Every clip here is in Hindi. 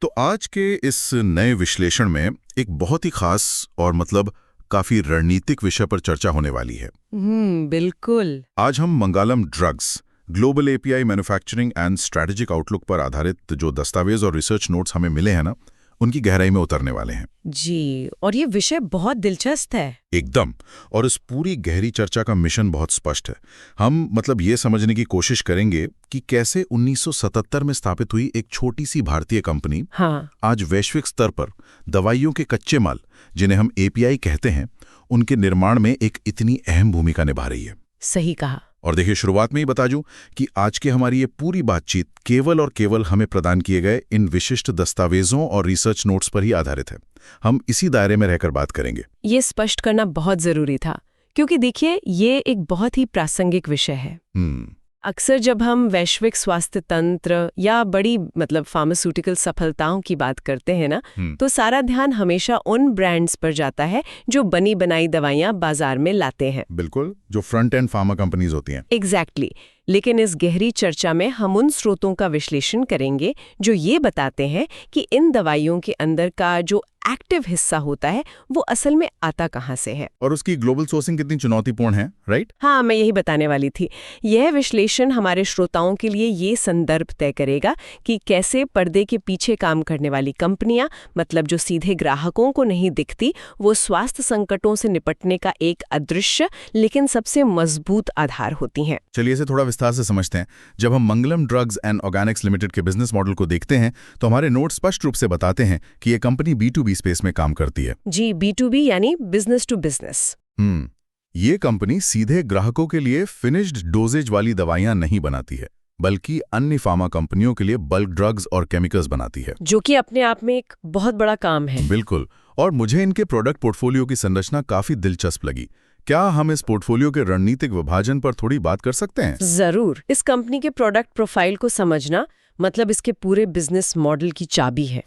तो आज के इस नए विश्लेषण में एक बहुत ही खास और काफी रणनीतिक विषय पर चर्चा होने वाली है। बिल्कुल। आज हम Mangalam drugs global API manufacturing and strategic outlook पर आधारित जो दस्तावेज और रिसर्च नोट्स हमें मिले हैं ना, उनकी गहराई में उतरने वाले हैं। जी, और ये विषय बहुत दिलचस्प है। एकदम। और इस पूरी गहरी चर्चा का मिशन बहुत स्पष्ट है। हम ये समझने की कोशिश करेंगे कि कैसे 1977 में स्थापित हुई एक छोटी सी भारतीय कंपनी आज वैश्विक स्तर पर दवाइयों के कच्चे माल, जिन्हें हम एपीआई कहते हैं, उनके निर्माण में एक इतनी अहम भूमिका निभा रही है। सही कहा। और देखिए, शुरुआत में ही बता दूं कि आज की हमारी ये पूरी बातचीत केवल और केवल हमें प्रदान किए गए इन विशिष्ट दस्तावेजों और रिसर्च नोट्स पर ही आधारित है। हम इसी दायरे में रहकर बात करेंगे। ये स्पष्ट करना बहुत जरूरी था, क्योंकि देखिए, ये एक बहुत ही प्रासंगिक विषय है। अक्सर जब हम वैश्विक स्वास्थ्य तंत्र या बड़ी फार्मास्यूटिकल सफलताओं की बात करते हैं ना, तो सारा ध्यान हमेशा उन ब्रांड्स पर जाता है जो बनी बनाई दवाइयां बाजार में लाते हैं। बिल्कुल, जो फ्रंट एंड फार्मा कंपनीज होती हैं। एग्जैक्टली। लेकिन इस गहरी चर्चा में हम उन स्रोतों का विश्लेषण करेंगे जो ये बताते हैं कि इन दवाइयों के अंदर का जो एक्टिव हिस्सा होता है वो असल में आता कहाँ से है, और उसकी ग्लोबल सोर्सिंग कितनी चुनौतीपूर्ण है, राइट? हाँ, मैं यही बताने वाली थी। यह विश्लेषण हमारे श्रोताओं के लिए ये संदर्भ तय करेगा कि कैसे पर्दे के पीछे काम करने वाली कंपनियां, जो सीधे ग्राहकों को नहीं दिखती, वो स्वास्थ्य संकटों से निपटने का एक अदृश्य लेकिन सबसे मजबूत आधार होती हैं। चलिए इसे थोड़ा विस्तार से समझते हैं। जब हम Mangalam drugs and Organics limited के बिजनेस मॉडल को देखते हैं तो हमारे नोट स्पष्ट रूप से बताते हैं कि ये कंपनी B2B स्पेस में काम करती है। जी, B2B यानी बिजनेस टू बिजनेस। ये कंपनी सीधे ग्राहकों के लिए फिनिश्ड डोजेज वाली दवाइयां नहीं बनाती है, बल्कि अन्य फार्मा कंपनियों के लिए बल्क ड्रग्स और केमिकल्स बनाती है, जो कि अपने आप में एक बहुत बड़ा काम है। बिल्कुल। और मुझे इनके प्रोडक्ट पोर्टफोलियो की संरचना काफी दिलचस्प लगी। क्या हम इस पोर्टफोलियो के रणनीतिक विभाजन पर थोड़ी बात कर सकते हैं? जरूर। इस कंपनी के प्रोडक्ट प्रोफाइल को समझना इसके पूरे बिजनेस मॉडल की चाबी है।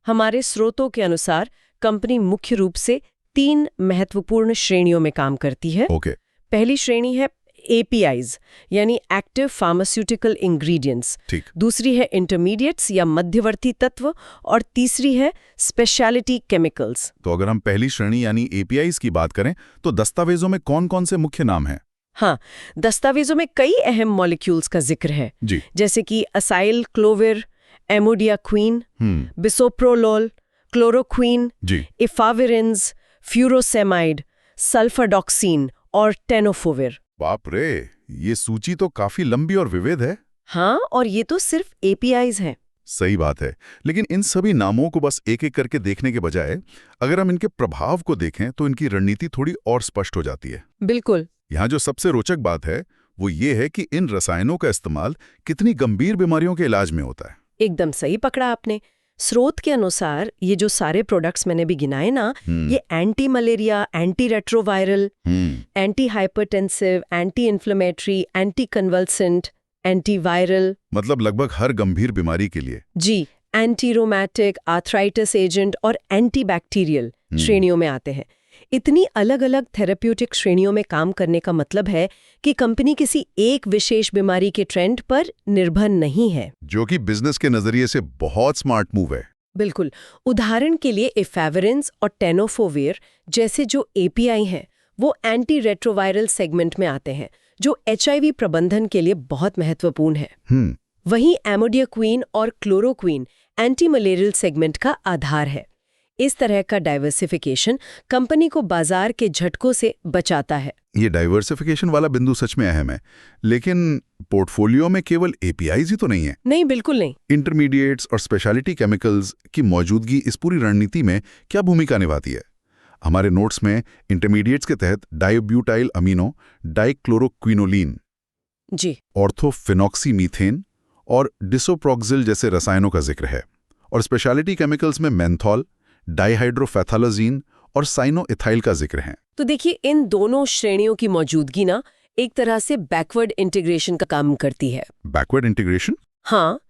हमारे स्रोतों के अनुसार कंपनी मुख्य रूप से 3 महत्वपूर्ण श्रेणियों में काम करती है। पहली श्रेणी है APIs यानी एक्टिव फार्मास्यूटिकल इंग्रेडिएंट्स, दूसरी है इंटरमीडिएट्स या मध्यवर्ती तत्व, और तीसरी है स्पेशलिटी केमिकल्स। तो अगर हम पहली श्रेणी यानी APIs की बात करें तो दस्तावेजों में कौन-कौन से मुख्य नाम हैं? हाँ, दस्तावेजों में कई अहम मॉलिक्यूल्स का जिक्र है, जैसे कि असाइल क्लोविर, एमोडियाक्विन, बिसोप्रोलोल, क्लोरोक्विन, इफाविरिन्स, फ्यूरोसेमाइड, सल्फाडॉक्सिन और टेनोफोविर। बाप रे, ये सूची तो काफी लंबी और विविध है। हाँ, और ये तो सिर्फ APIs हैं। सही बात है। लेकिन इन सभी नामों को बस एक-एक करके देखने के बजाय अगर हम इनके प्रभाव को देखें तो इनकी रणनीति थोड़ी और स्पष्ट हो जाती है। बिल्कुल। यहाँ जो सबसे रोचक बात है वो ये है कि इन रसायनों का इस्तेमाल कितनी गंभीर बीमारियों के इलाज में होता है। एकदम सही पकड़ा आपने। स्रोत के अनुसार ये जो सारे प्रोडक्ट्स मैंने भी गिनाए ना, ये anti malaria, anti retroviral, anti hypertensive, anti inflammatory, anti convulsant, anti viral, लगभग हर गंभीर बीमारी के लिए। जी, एंटी रोमैटिक, आर्थराइटिस एजेंट और एंटी बैक्टीरियल श्रेणियों में आते हैं। इतनी अलग अलग थेरेप्यूटिक श्रेणियों में काम करने का मतलब है कि कंपनी किसी एक विशेष बीमारी के ट्रेंड पर निर्भर नहीं है, जो कि बिजनेस के नजरिए से बहुत स्मार्ट मूव है। बिल्कुल। उदाहरण के लिए इफेविरिन्स और टेनोफोविर जैसे जो API हैं, वो एंटी रेट्रोवायरल सेगमेंट में आते हैं, जो HIV प्रबंधन के लिए बहुत महत्वपूर्ण है। वहीं एमोडियाक्विन और क्लोरोक्विन एंटी मलेरियल सेगमेंट का आधार है। इस तरह का डाइवर्सिफिकेशन कंपनी को बाजार के झटकों से बचाता है। ये डाइवर्सिफिकेशन वाला बिंदु सच में अहम है, लेकिन पोर्टफोलियो में केवल APIs ही तो नहीं है। नहीं, बिल्कुल नहीं। इंटरमीडिएट्स और स्पेशलिटी केमिकल्स की मौजूदगी इस पूरी रणनीति में क्या भूमिका निभाती है? हमारे नोट्स में इंटरमीडिएट्स के तहत डाइब्यूटाइल अमीनो, डाइक्लोरोक्विनोलिन, ऑर्थोफिनॉक्सीमीथेन और डिसोप्रोक्सिल जैसे रसायनों का जिक्र है, और स्पेशलिटी केमिकल्स में मेंथॉल, डाइहाइड्रोफेथालोजीन और साइनोइथाइल का जिक्र है। तो देखिए, इन दोनों श्रेणियों की मौजूदगी ना एक तरह से बैकवर्ड इंटीग्रेशन का काम करती है। Backward integration? हाँ,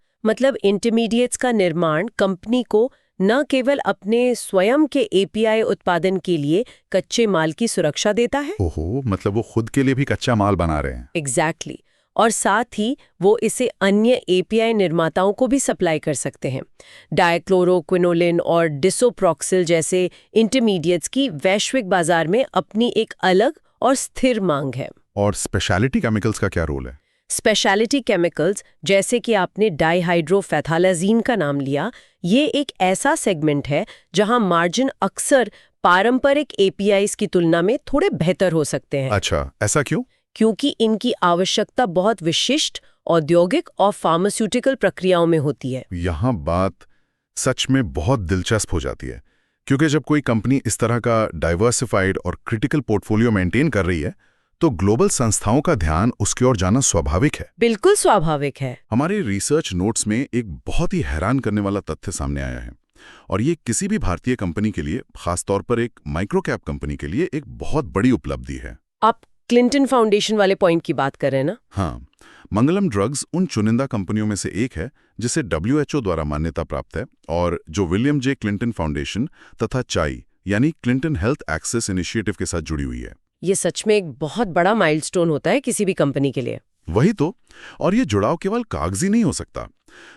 इंटरमीडिएट्स का निर्माण कंपनी को न केवल अपने स्वयं के API उत्पादन के लिए कच्चे माल की सुरक्षा देता है। ओहो, वो खुद के लिए भी कच्चा माल बना रहे हैं। एग्जैक्टली। और साथ ही वो इसे अन्य एपीआई निर्माताओं को भी सप्लाई कर सकते हैं। डाइक्लोरोक्विनोलिन और डिसोप्रॉक्सिल जैसे इंटरमीडिएट्स की वैश्विक बाजार में अपनी एक अलग और स्थिर मांग है। और स्पेशलिटी केमिकल्स का क्या रोल है? स्पेशलिटी केमिकल्स, जैसे कि आपने डाइहाइड्रोफेथालाजीन का नाम लिया, ये एक ऐसा सेगमेंट है जहां मार्जिन अक्सर पारंपरिक एपीआईज की तुलना में थोड़े बेहतर हो सकते हैं। अच्छा, ऐसा क्यों? क्योंकि इनकी आवश्यकता बहुत विशिष्ट औद्योगिक और फार्मास्यूटिकल प्रक्रियाओं में होती है। यहाँ बात सच में बहुत दिलचस्प हो जाती है, क्योंकि जब कोई कंपनी इस तरह का डाइवर्सिफाइड और क्रिटिकल पोर्टफोलियो मेंटेन कर रही है, तो ग्लोबल संस्थाओं का ध्यान उसकी ओर जाना स्वाभाविक है। बिल्कुल स्वाभाविक है। हमारे रिसर्च नोट्स में एक बहुत ही हैरान करने वाला तथ्य सामने आया है, और ये किसी भी भारतीय कंपनी के लिए, खासतौर पर एक माइक्रोकैप कंपनी के लिए, एक बहुत बड़ी उपलब्धि है। आप क्लिंटन फाउंडेशन वाले पॉइंट की बात कर रहे हैं ना? हाँ, मंगलम ड्रग्स उन चुनिंदा कंपनियों में से एक है जिसे WHO द्वारा मान्यता प्राप्त है, और जो विलियम जे क्लिंटन फाउंडेशन तथा चाई यानी क्लिंटन हेल्थ एक्सेस इनिशिएटिव के साथ जुड़ी हुई है। ये सच में एक बहुत बड़ा माइलस्टोन होता है किसी भी कंपनी के लिए। वही तो, और ये जुड़ाव केवल कागजी नहीं हो सकता।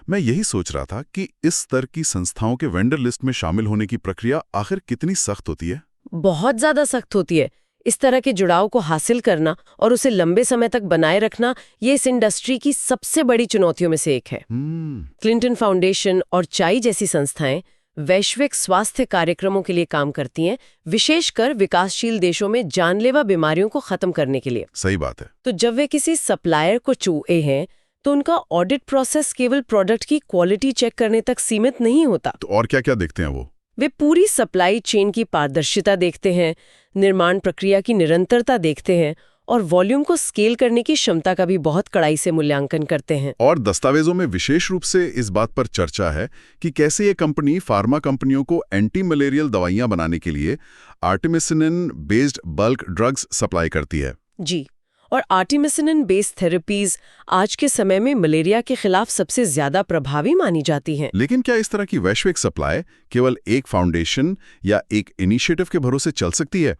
मैं यही सोच रहा था कि इस स्तर की संस्थाओं के वेंडर लिस्ट में शामिल होने की प्रक्रिया आखिर कितनी सख्त होती है? बहुत ज्यादा सख्त होती है। इस तरह के जुड़ाव को हासिल करना और उसे लंबे समय तक बनाए रखना, ये इस इंडस्ट्री की सबसे बड़ी चुनौतियों में से एक है। क्लिंटन फाउंडेशन और चाई जैसी संस्थाएं वैश्विक स्वास्थ्य कार्यक्रमों के लिए काम करती हैं, विशेषकर विकासशील देशों में जानलेवा बीमारियों को खत्म करने के लिए। सही बात है। तो जब वे किसी सप्लायर को चूहे हैं, तो उनका ऑडिट प्रोसेस केवल प्रोडक्ट की क्वालिटी चेक करने तक सीमित नहीं होता। तो और क्या क्या देखते हैं वो? वे पूरी सप्लाई चेन की पारदर्शिता देखते हैं, निर्माण प्रक्रिया की निरंतरता देखते हैं और वॉल्यूम को स्केल करने की क्षमता का भी बहुत कड़ाई से मूल्यांकन करते हैं। और दस्तावेजों में विशेष रूप से इस बात पर चर्चा है कि कैसे ये कंपनी फार्मा कंपनियों को एंटी मलेरियल दवाइयां बनाने के लिए artemisinin based bulk drugs supply करती है। जी, और आर्टेमिसिनिन बेस्ड थेरेपीज आज के समय में मलेरिया के खिलाफ सबसे ज्यादा प्रभावी मानी जाती हैं। लेकिन क्या इस तरह की वैश्विक सप्लाई केवल एक फाउंडेशन या एक इनिशिएटिव के भरोसे चल सकती है?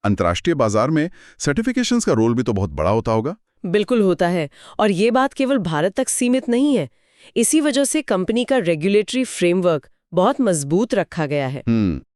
अंतर्राष्ट्रीय बाजार में सर्टिफिकेशंस का रोल भी तो बहुत बड़ा होता होगा। बिल्कुल होता है, और ये बात केवल भारत तक सीमित नहीं है। इसी वजह से कंपनी का रेगुलेटरी फ्रेमवर्क बहुत मजबूत रखा गया है।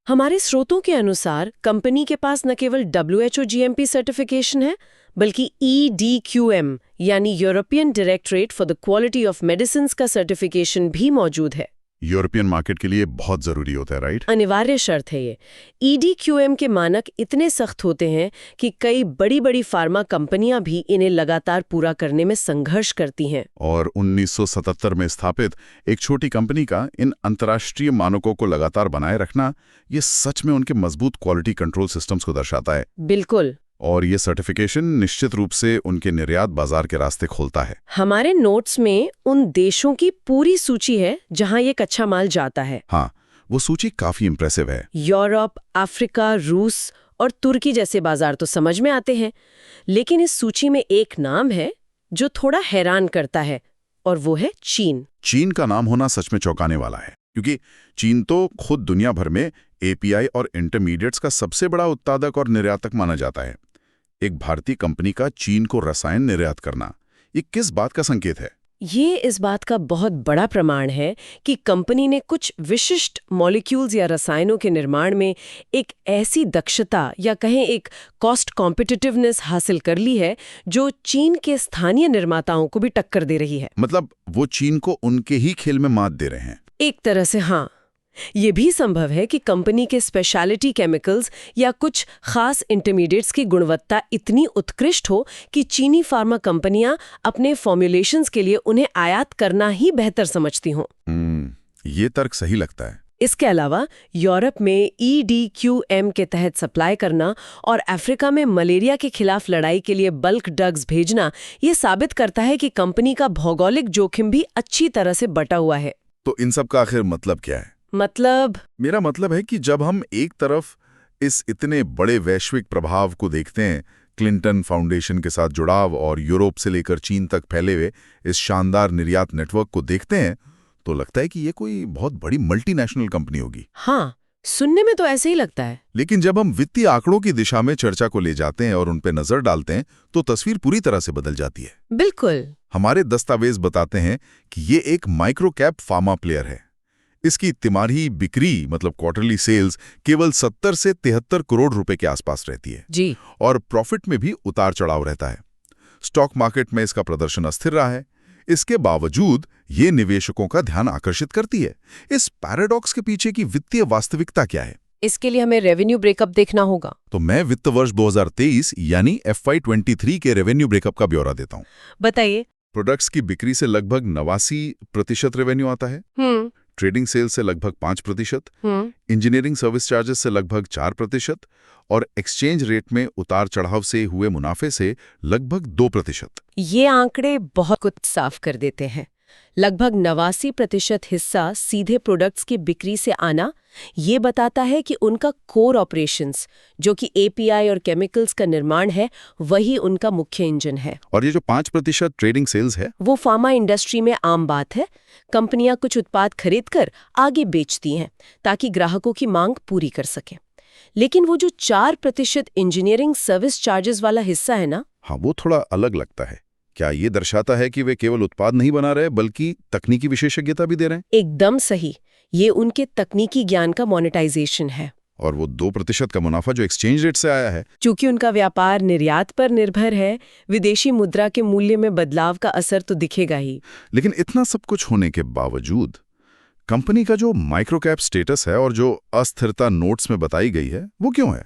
हमारे स्रोतों के अनुसार कंपनी के पास न केवल WHO GMP सर्टिफिकेशन है, बल्कि EDQM यानी European directorate for the quality of medicines का सर्टिफिकेशन भी मौजूद है। यूरोपियन मार्केट के लिए बहुत जरूरी होता है, राइट? अनिवार्य शर्त है ये। EDQM के मानक इतने सख्त होते हैं कि कई बड़ी बड़ी फार्मा कंपनियां भी इन्हें लगातार पूरा करने में संघर्ष करती हैं। और 1977 में स्थापित एक छोटी कंपनी का इन अंतर्राष्ट्रीय मानकों को लगातार बनाए रखना, ये सच में उनके मजबूत क्वालिटी कंट्रोल सिस्टम्स को दर्शाता है। बिल्कुल। और ये सर्टिफिकेशन निश्चित रूप से उनके निर्यात बाजार के रास्ते खोलता है। हमारे नोट्स में उन देशों की पूरी सूची है जहां ये कच्चा माल जाता है। हाँ, वो सूची काफी इंप्रेसिव है। यूरोप, अफ्रीका, रूस और तुर्की जैसे बाजार तो समझ में आते हैं, लेकिन इस सूची में एक नाम है जो थोड़ा हैरान करता है, और वो है चीन। चीन का नाम होना सच में चौंकाने वाला है, क्योंकि चीन तो खुद दुनिया भर में एपीआई और इंटरमीडिएट्स का सबसे बड़ा उत्पादक और निर्यातक माना जाता है। एक भारतीय कंपनी का चीन को रसायन निर्यात करना, ये किस बात का संकेत है? ये इस बात का बहुत बड़ा प्रमाण है कि कंपनी ने कुछ विशिष्ट मॉलिक्यूल्स या रसायनों के निर्माण में एक ऐसी दक्षता या कहें एक कॉस्ट कॉम्पिटिटिवनेस हासिल कर ली है जो चीन के स्थानीय निर्माताओं को भी टक्कर दे रही है। मतलब वो चीन को उनके ही खेल में मात दे रहे हैं। एक तरह से हाँ। ये भी संभव है कि कंपनी के स्पेशलिटी केमिकल्स या कुछ खास इंटरमीडिएट्स की गुणवत्ता इतनी उत्कृष्ट हो कि चीनी फार्मा कंपनियां अपने फॉर्मुलेशंस के लिए उन्हें आयात करना ही बेहतर समझती हों। ये तर्क सही लगता है। इसके अलावा यूरोप में EDQM के तहत सप्लाई करना और अफ्रीका में मलेरिया के खिलाफ लड़ाई के लिए बल्क ड्रग्स भेजना, ये साबित करता है कि कंपनी का भौगोलिक जोखिम भी अच्छी तरह से बटा हुआ है। तो इन सब का आखिर मतलब क्या है? मेरा मतलब है कि जब हम एक तरफ इस इतने बड़े वैश्विक प्रभाव को देखते हैं, क्लिंटन फाउंडेशन के साथ जुड़ाव और यूरोप से लेकर चीन तक फैले हुए इस शानदार निर्यात नेटवर्क को देखते हैं, तो लगता है कि ये कोई बहुत बड़ी मल्टीनेशनल कंपनी होगी। हाँ, सुनने में तो ऐसे ही लगता है। लेकिन जब हम वित्तीय आंकड़ों की दिशा में चर्चा को ले जाते हैं और उन पर नजर डालते हैं तो तस्वीर पूरी तरह से बदल जाती है। बिल्कुल। हमारे दस्तावेज बताते हैं कि ये एक माइक्रो कैप फार्मा प्लेयर है। इसकी तिमाही बिक्री मतलब क्वार्टरली सेल्स केवल 70 से 73 करोड़ रुपए के आसपास रहती है जी। और प्रॉफिट में भी उतार चढ़ाव रहता है। स्टॉक मार्केट में इसका प्रदर्शन अस्थिर रहा है। इसके बावजूद ये निवेशकों का ध्यान आकर्षित करती है। इस पैराडॉक्स के पीछे की वित्तीय वास्तविकता क्या है? इसके लिए हमें रेवेन्यू ब्रेकअप देखना होगा। तो मैं वित्त वर्ष 2023 यानी FY23 के रेवेन्यू ब्रेकअप का ब्यौरा देता हूँ। बताइए। प्रोडक्ट्स की बिक्री से लगभग 89% रेवेन्यू आता है। ट्रेडिंग सेल्स से लगभग 5%, इंजीनियरिंग सर्विस चार्जेस से लगभग 4% और एक्सचेंज रेट में उतार चढ़ाव से हुए मुनाफे से लगभग 2%। ये आंकड़े बहुत कुछ साफ कर देते हैं। लगभग 89% हिस्सा सीधे प्रोडक्ट्स की बिक्री से आना ये बताता है कि उनका कोर ऑपरेशंस जो कि API और केमिकल्स का निर्माण है वही उनका मुख्य इंजन है। और ये जो 5% ट्रेडिंग सेल्स है वो फार्मा इंडस्ट्री में आम बात है। कंपनियां कुछ उत्पाद खरीदकर आगे बेचती हैं ताकि ग्राहकों की मांग पूरी कर सकें। लेकिन वो जो 4% इंजीनियरिंग सर्विस चार्जेस वाला हिस्सा है ना, हाँ, वो थोड़ा अलग लगता है। क्या ये दर्शाता है कि वे केवल उत्पाद नहीं बना रहे बल्कि तकनीकी विशेषज्ञता भी दे रहे हैं? एकदम सही। ये उनके तकनीकी ज्ञान का मोनेटाइजेशन है। और वो 2% का मुनाफा जो एक्सचेंज रेट से आया है, चूंकि उनका व्यापार निर्यात पर निर्भर है, विदेशी मुद्रा के मूल्य में बदलाव का असर तो दिखेगा ही। लेकिन इतना सब कुछ होने के बावजूद कंपनी का जो माइक्रोकैप स्टेटस है और जो अस्थिरता नोट्स में बताई गई है वो क्यों है?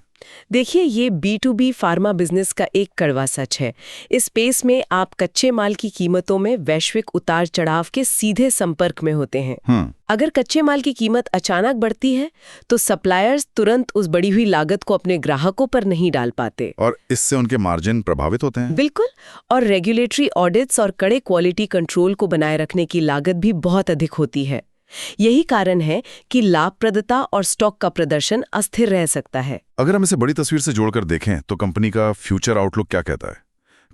देखिए, ये B2B फार्मा बिजनेस का एक कड़वा सच है। इस स्पेस में आप कच्चे माल की कीमतों में वैश्विक उतार चढ़ाव के सीधे संपर्क में होते हैं। अगर कच्चे माल की कीमत अचानक बढ़ती है तो सप्लायर्स तुरंत उस बढ़ी हुई लागत को अपने ग्राहकों पर नहीं डाल पाते और इससे उनके मार्जिन प्रभावित होते हैं। बिल्कुल। और रेगुलेटरी ऑडिट्स और कड़े क्वालिटी कंट्रोल को बनाए रखने की लागत भी बहुत अधिक होती है। यही कारण है कि लाभप्रदता और स्टॉक का प्रदर्शन अस्थिर रह सकता है। अगर हम इसे बड़ी तस्वीर से जोड़कर देखें तो कंपनी का फ्यूचर आउटलुक क्या कहता है?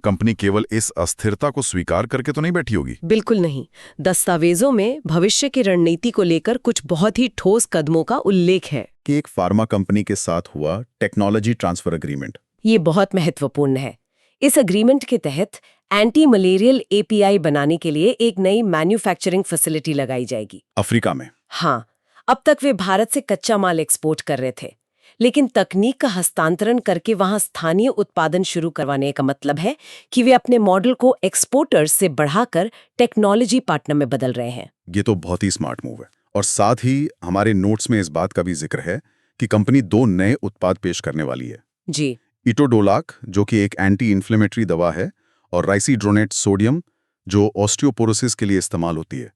कंपनी केवल इस अस्थिरता को स्वीकार करके तो नहीं बैठी होगी? बिल्कुल नहीं। दस्तावेजों में भविष्य की रणनीति को लेकर कुछ बहुत ही ठोस कदमों का उल्लेख है कि एक फार्मा कंपनी के साथ हुआ टेक्नोलॉजी ट्रांसफर एग्रीमेंट, ये बहुत महत्वपूर्ण है। इस एग्रीमेंट के तहत एंटी मलेरियल API बनाने के लिए एक नई मैन्युफैक्चरिंग फैसिलिटी लगाई जाएगी अफ्रीका में। हाँ, अब तक वे भारत से कच्चा माल एक्सपोर्ट कर रहे थे, लेकिन तकनीक का हस्तांतरण करके वहां स्थानीय उत्पादन शुरू करवाने का मतलब है कि वे अपने मॉडल को एक्सपोर्टर्स से बढ़ाकर टेक्नोलॉजी पार्टनर में बदल रहे हैं। ये तो बहुत ही स्मार्ट मूव है। और साथ ही हमारे नोट्स में इस बात का भी जिक्र है कि कंपनी 2 नए उत्पाद पेश करने वाली है जी। इटोडोलाक जो कि एक एंटी इन्फ्लेमेटरी दवा है और राइसीड्रोनेट सोडियम जो ऑस्टियोपोरोसिस के लिए इस्तेमाल होती है।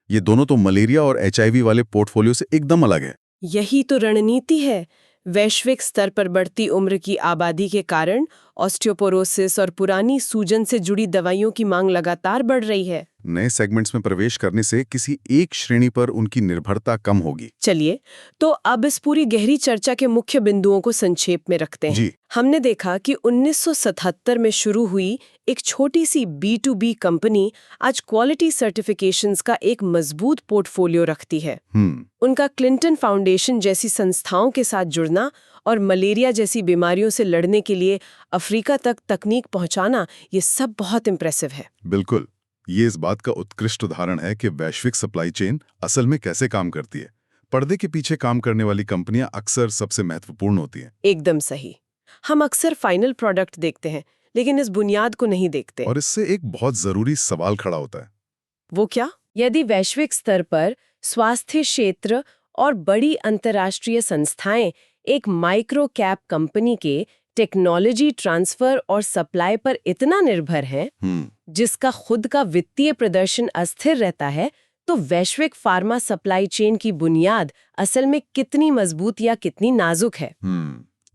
ये दोनों तो मलेरिया और HIV वाले पोर्टफोलियो से एकदम अलग है। यही तो रणनीति है। वैश्विक स्तर पर बढ़ती उम्र की आबादी के कारण ऑस्टियोपोरोसिस और पुरानी सूजन से जुड़ी दवाइयों की मांग लगातार बढ़ रही है। नए सेगमेंट्स में प्रवेश करने से किसी एक श्रेणी पर उनकी निर्भरता कम होगी। चलिए, तो अब इस पूरी गहरी चर्चा के मुख्य बिंदुओं को संक्षेप में रखते हैं। जी। हमने देखा कि 1977 में शुरू हुई एक छोटी सी B2B कंपनी आज क्वालिटी सर्टिफिकेशंस का एक मजबूत पोर्टफोलियो रखती है। उनका क्लिंटन फाउंडेशन जैसी संस्थाओं के साथ जुड़ना और मलेरिया जैसी बीमारियों से लड़ने के लिए अफ्रीका तक तकनीक पहुंचाना, ये सब बहुत इम्प्रेसिव है। बिल्कुल। ये इस बात का उत्कृष्ट उदाहरण है कि वैश्विक सप्लाई चेन असल में कैसे काम करती है। पर्दे के पीछे काम करने वाली कंपनियां अक्सर सबसे महत्वपूर्ण होती हैं। एकदम सही। हम अक्सर फाइनल प्रोडक्ट देखते हैं लेकिन इस बुनियाद को नहीं देखते। और इससे एक बहुत जरूरी सवाल खड़ा होता है। वो क्या? यदि वैश्विक स्तर पर स्वास्थ्य क्षेत्र और बड़ी अंतर्राष्ट्रीय संस्थाएं एक माइक्रो कैप कंपनी के टेक्नोलॉजी ट्रांसफर और सप्लाई पर इतना निर्भर है जिसका खुद का वित्तीय प्रदर्शन अस्थिर रहता है, तो वैश्विक फार्मा सप्लाई चेन की बुनियाद असल में कितनी मजबूत या कितनी नाजुक है?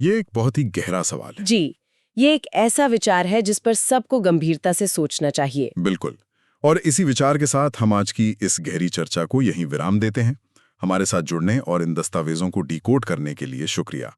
ये एक बहुत ही गहरा सवाल है। जी, ये एक ऐसा विचार है जिस पर सबको गंभीरता से सोचना चाहिए। बिल्कुल। और इसी विचार के साथ हम आज की इस गहरी चर्चा को यहीं विराम देते हैं। हमारे साथ जुड़ने और इन दस्तावेजों को डिकोड करने के लिए शुक्रिया।